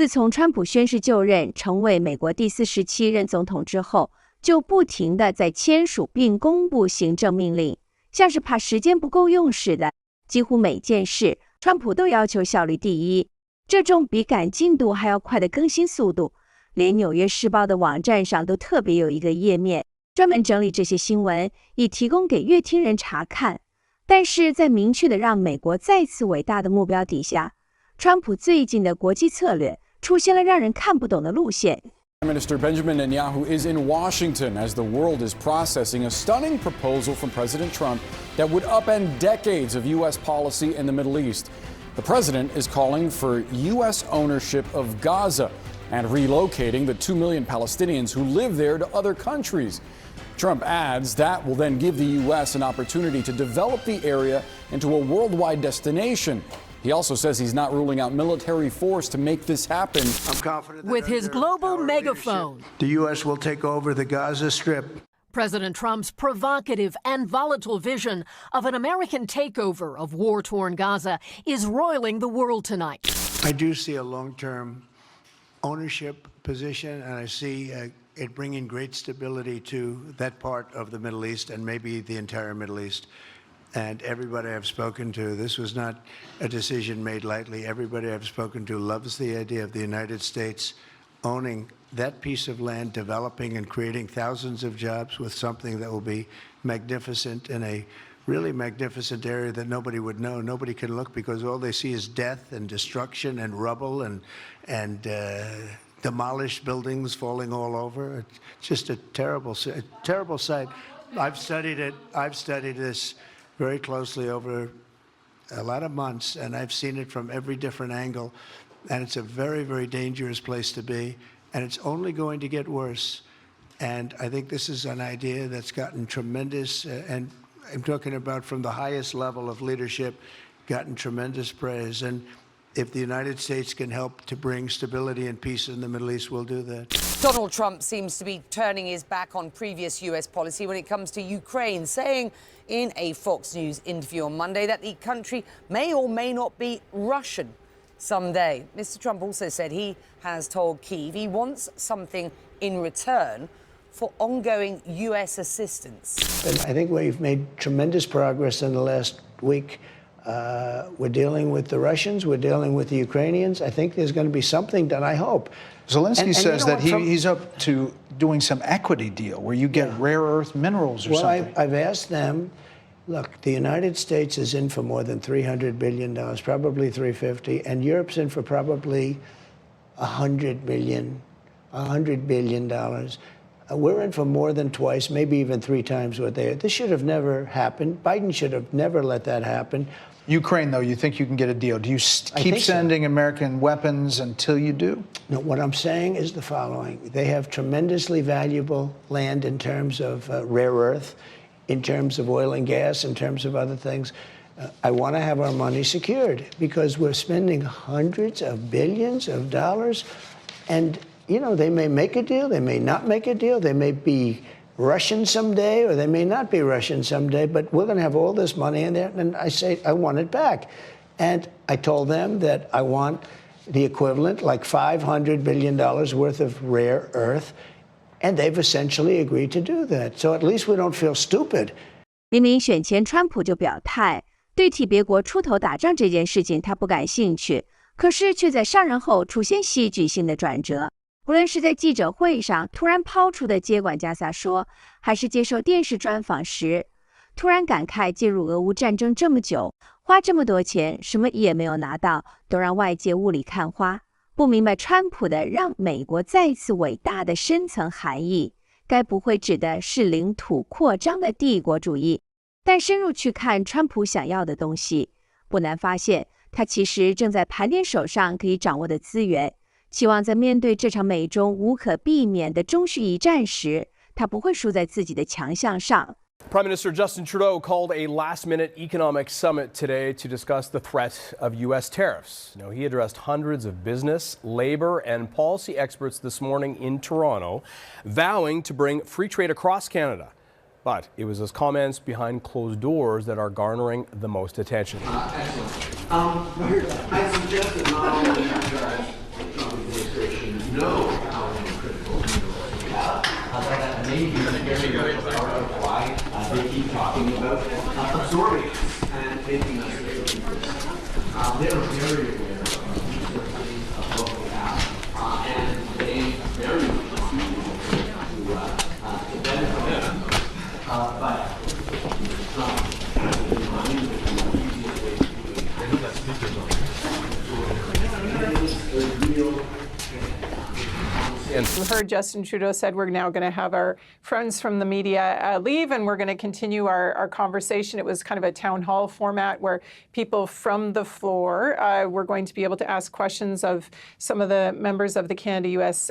自从川普宣誓就任，成为美国第47任总统之后，就不停地在签署并公布行政命令，像是怕时间不够用似的。几乎每件事，川普都要求效率第一，这种比赶进度还要快的更新速度，连《纽约时报》的网站上都特别有一个页面，专门整理这些新闻，以提供给阅听人查看。但是在明确的让美国再次伟大的目标底下，川普最近的国际策略出现了让人看不懂的路线。Prime Minister Benjamin Netanyahu is in Washington as the world is processing a stunning proposal from President Trump that would upend decades of U.S. policy in the Middle East. The president is calling for U.S. ownership of Gaza and relocating the 2 million Palestinians who live there to other countries. Trump adds that will then give the U.S. an opportunity to develop the area into a worldwide destination. He also says he's not ruling out military force to make this happen. I'm confident that with his global megaphone, the U.S. will take over the Gaza Strip. President Trump's provocative and volatile vision of an American takeover of war-torn Gaza is roiling the world tonight. I do see a long-term ownership position, and I see it bringing great stability to that part of the Middle East and maybe the entire Middle East. And everybody I've spoken to, this was not a decision made lightly. Everybody I've spoken to loves the idea of the United States owning that piece of land, developing and creating thousands of jobs with something that will be magnificent in a really magnificent area that nobody would know. Nobody can look because all they see is death and destruction and rubble and demolished buildings falling all over. It's just a terrible sight. I've studied it. I've studied this very closely over a lot of months, and I've seen it from every different angle, and it's a very, very dangerous place to be, and it's only going to get worse. And I think this is an idea that's gotten tremendous, and I'm talking about from the highest level of leadership, gotten tremendous praise. And if the United States can help to bring stability and peace in the Middle East, we'll do that. Donald Trump seems to be turning his back on previous U.S. policy when it comes to Ukraine, saying in a Fox News interview on Monday that the country may or may not be Russian someday. Mr. Trump also said he has told Kyiv he wants something in return for ongoing U.S. assistance. And I think we've made tremendous progress in the last week. We're dealing with the Russians. We're dealing with the Ukrainians. I think there's going to be something done, I hope. Zelensky says that he's up to doing some equity deal where you get rare earth minerals or something. I've asked them, look, the United States is in for more than $300 billion, probably $350, and Europe's in for probably $100 billion. We're in for more than twice, maybe even 3 times what they are. This should have never happened. Biden should have never let that happen. Ukraine, though, you think you can get a deal? Do you keep sending American weapons until you do? No, what I'm saying is the following. They have tremendously valuable land in terms of rare earth, in terms of oil and gas, in terms of other things. I want to have our money secured because we're spending hundreds of billions of dollars. And, you know, they may make a deal, they may not make a deal, they may be Russian someday, or they may not be Russian someday, but we're going to have all this money in there, and I say, I want it back. And I told them that I want the equivalent, like $500 billion worth of rare earth, and they've essentially agreed to do that. So at least we don't feel stupid. 明明选前川普就表态，对替别国出头打仗这件事情他不感兴趣，可是却在上任后出现戏剧性的转折。无论是在记者会上突然抛出的接管加萨说，还是接受电视专访时，突然感慨介入俄乌战争这么久，花这么多钱，什么也没有拿到，都让外界雾里看花，不明白川普的让美国再次伟大的深层含义，该不会指的是领土扩张的帝国主义？但深入去看川普想要的东西，不难发现，他其实正在盘点手上可以掌握的资源。期望在面对这场美中无可避免的中叙一战时，他不会输在自己的强项上。Prime Minister Justin Trudeau called a last-minute economic summit today to discuss the threat of U.S. tariffs. Now, he addressed hundreds of business, labor, and policy experts this morning in Toronto, vowing to bring free trade across Canada. But it was his comments behind closed doors that are garnering the most attention. I suggested not only know how many critical minerals we have. That may be very part of why they keep talking about absorbing us and making us very dangerous. They are very aware of what we have, and they very much want to benefit them. But You heard Justin Trudeau said we're now going to have our friends from the media leave, and we're going to continue our conversation. It was kind of a town hall format where people from the floor were going to be able to ask questions of some of the members of the Canada-US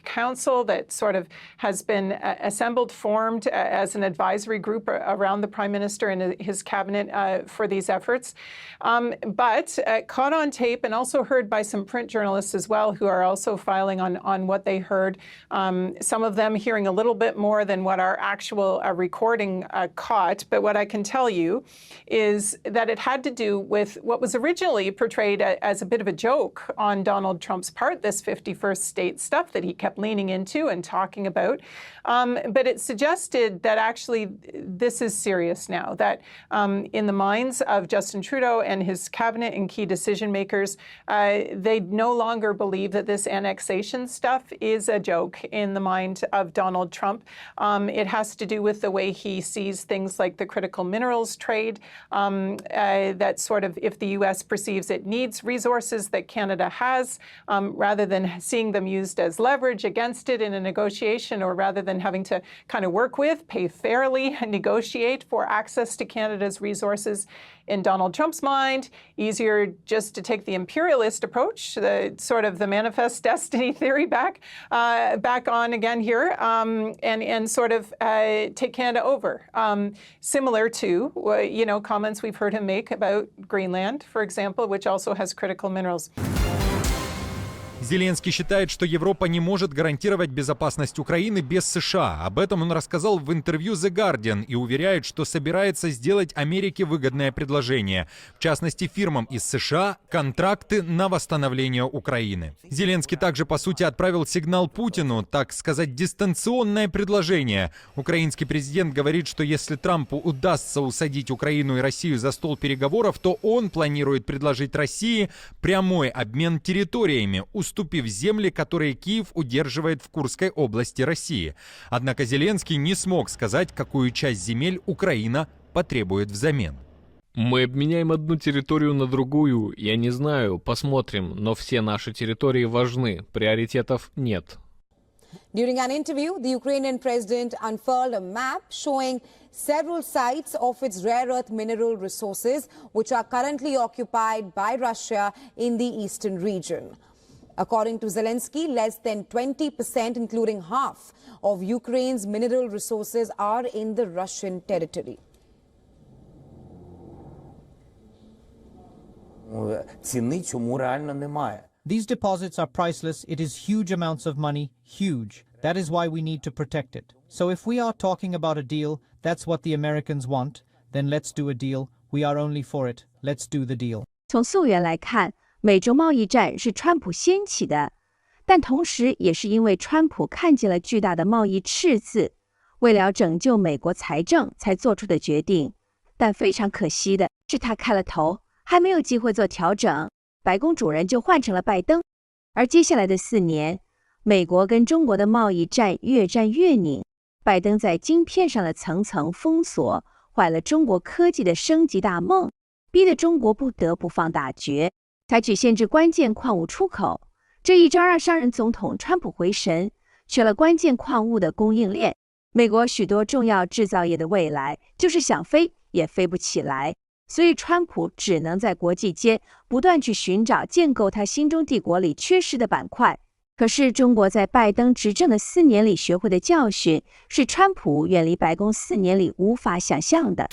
Council that sort of has been assembled, formed as an advisory group around the Prime Minister and his cabinet for these efforts. But caught on tape and also heard by some print journalists as well who are also filing on what they heard, some of them hearing a little bit more than what our actual recording caught. But what I can tell you is that it had to do with what was originally portrayed as a bit of a joke on Donald Trump's part, this 51st state stuff that he kept leaning into and talking about. But it suggested that actually this is serious now, that in the minds of Justin Trudeau and his cabinet and key decision makers, they no longer believe that this annexation stuff is a joke in the mind of Donald Trump. It has to do with the way he sees things like the critical minerals trade, that sort of if the U.S. perceives it needs resources that Canada has, rather than seeing them used as leverage against it in a negotiation, or rather than having to kind of work with, pay fairly, and negotiate for access to Canada's resources. In Donald Trump's mind, easier just to take the imperialist approach, the sort of the manifest destiny theory back on again here, and sort of take Canada over. Similar to, comments we've heard him make about Greenland, for example, which also has critical minerals. Зеленский считает, что Европа не может гарантировать безопасность Украины без США. Об этом он рассказал в интервью The Guardian и уверяет, что собирается сделать Америке выгодное предложение. В частности, фирмам из США контракты на восстановление Украины. Зеленский также, по сути, отправил сигнал Путину, так сказать, дистанционное предложение. Украинский президент говорит, что если Трампу удастся усадить Украину и Россию за стол переговоров, то он планирует предложить России прямой обмен территориями, уступив земли, которые Киев удерживает в Курской области России. Однако Зеленский не смог сказать, какую часть земель Украина потребует взамен. Мы обменяем одну территорию на другую, я не знаю, посмотрим, но все наши территории важны, приоритетов нет. During an interview, the Ukrainian president unfurled a map showing several sites of its rare earth mineral resources, which are currently occupied by Russia in the eastern region. According to Zelensky, less than 20%, including half, of Ukraine's mineral resources are in the Russian territory. These deposits are priceless. It is huge amounts of money, huge. That is why we need to protect it. So if we are talking about a deal, that's what the Americans want, then let's do a deal. We are only for it. Let's do the deal. 从溯源来看，美中贸易战是川普掀起的，但同时也是因为川普看见了巨大的贸易赤字，为了拯救美国财政才做出的决定。但非常可惜的是，他开了头，还没有机会做调整，白宫主人就换成了拜登。而接下来的4年，美国跟中国的贸易战越战越拧，拜登在晶片上的层层封锁，坏了中国科技的升级大梦，逼得中国不得不放大决。采取限制关键矿物出口，这一招让商人总统川普回神，缺了关键矿物的供应链，美国许多重要制造业的未来就是想飞也飞不起来，所以川普只能在国际间不断去寻找建构他心中帝国里缺失的板块。可是中国在拜登执政的4年里学会的教训，是川普远离白宫4年里无法想象的。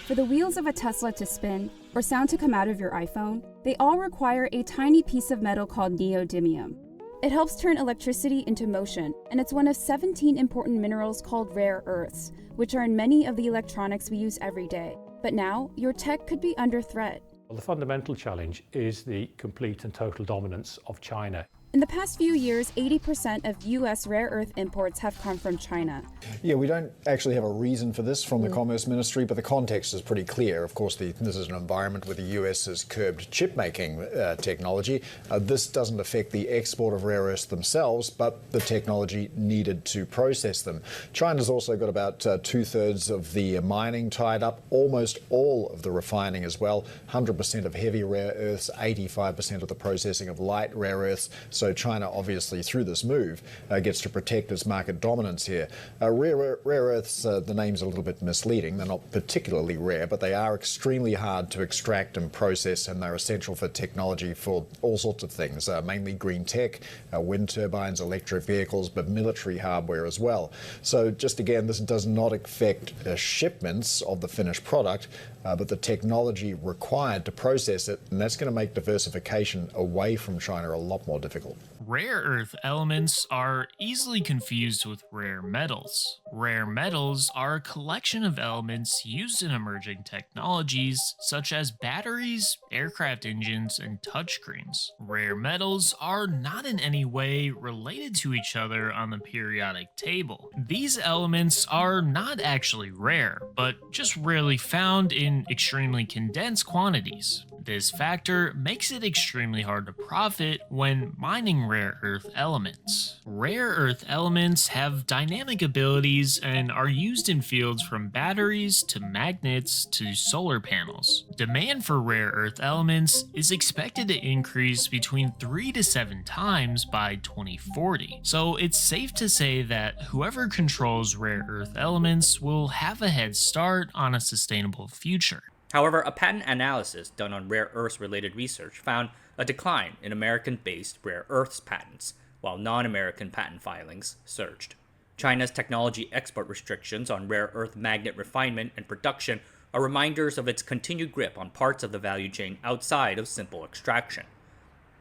For the wheels of a Tesla to spin, or sound to come out of your iPhone, they all require a tiny piece of metal called neodymium. It helps turn electricity into motion, and it's one of 17 important minerals called rare earths, which are in many of the electronics we use every day. But now, your tech could be under threat. Well, the fundamental challenge is the complete and total dominance of China. In the past few years, 80% of U.S. rare earth imports have come from China. Yeah, we don't actually have a reason for this from the Commerce Ministry, but the context is pretty clear. Of course, this is an environment where the U.S. has curbed chip-making technology. This doesn't affect the export of rare earths themselves, but the technology needed to process them. China's also got about 2/3 of the mining tied up, almost all of the refining as well, 100% of heavy rare earths, 85% of the processing of light rare earths. So China, obviously, through this move, gets to protect its market dominance here. Rare earths, the name's a little bit misleading. They're not particularly rare, but they are extremely hard to extract and process, and they're essential for technology for all sorts of things, mainly green tech, wind turbines, electric vehicles, but military hardware as well. So just again, this does not affect shipments of the finished product, but the technology required to process it, and that's going to make diversification away from China a lot more difficult. Rare earth elements are easily confused with rare metals. Rare metals are a collection of elements used in emerging technologies such as batteries, aircraft engines, and touchscreens. Rare metals are not in any way related to each other on the periodic table. These elements are not actually rare, but just rarely found in extremely condensed quantities. This factor makes it extremely hard to profit when mining rare earth elements. Rare earth elements have dynamic abilities and are used in fields from batteries to magnets to solar panels. Demand for rare earth elements is expected to increase between 3 to 7 times by 2040. So it's safe to say that whoever controls rare earth elements will have a head start on a sustainable future. However, a patent analysis done on rare earths-related research found a decline in American-based rare earths patents, while non-American patent filings surged. China's technology export restrictions on rare earth magnet refinement and production are reminders of its continued grip on parts of the value chain outside of simple extraction.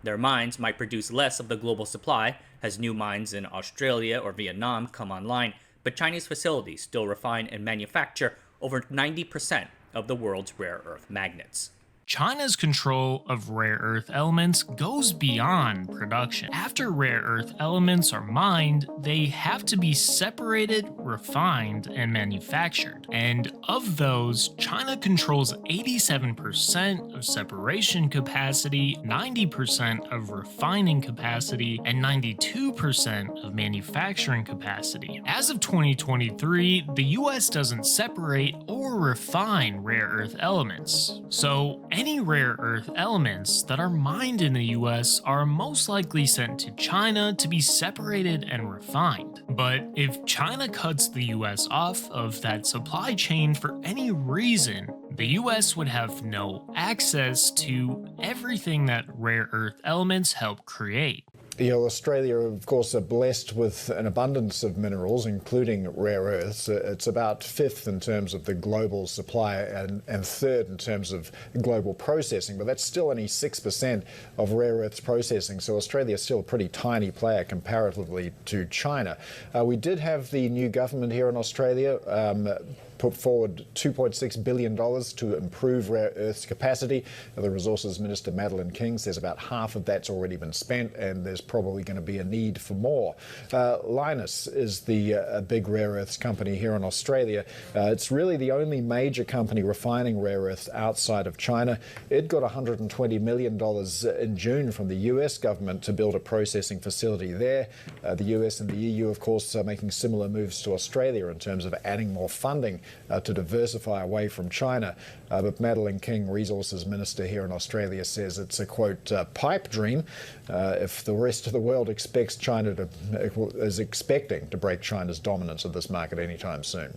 Their mines might produce less of the global supply as new mines in Australia or Vietnam come online, but Chinese facilities still refine and manufacture over 90% of the world's rare earth magnets. China's control of rare earth elements goes beyond production. After rare earth elements are mined, they have to be separated, refined, and manufactured. And of those, China controls 87% of separation capacity, 90% of refining capacity, and 92% of manufacturing capacity. As of 2023, the US doesn't separate or refine rare earth elements. So any rare earth elements that are mined in the US are most likely sent to China to be separated and refined. But if China cuts the US off of that supply chain for any reason, the US would have no access to everything that rare earth elements help create. Australia, of course, are blessed with an abundance of minerals, including rare earths. It's about 5th in terms of the global supply and 3rd in terms of global processing, but that's still only 6% of rare earths processing, so Australia is still a pretty tiny player comparatively to China. We did have the new government here in Australia put forward $2.6 billion to improve rare earths capacity. The Resources Minister, Madeleine King, says about half of that's already been spent, and there's probably going to be a need for more. Lynas is the big rare earths company here in Australia. It's really the only major company refining rare earths outside of China. It got $120 million in June from the US government to build a processing facility there. The US and the EU, of course, are making similar moves to Australia in terms of adding more funding to diversify away from China. But Madeleine King, Resources Minister here in Australia, says it's a, quote, pipe dream if the rest of the world is expecting to break China's dominance of this market anytime soon.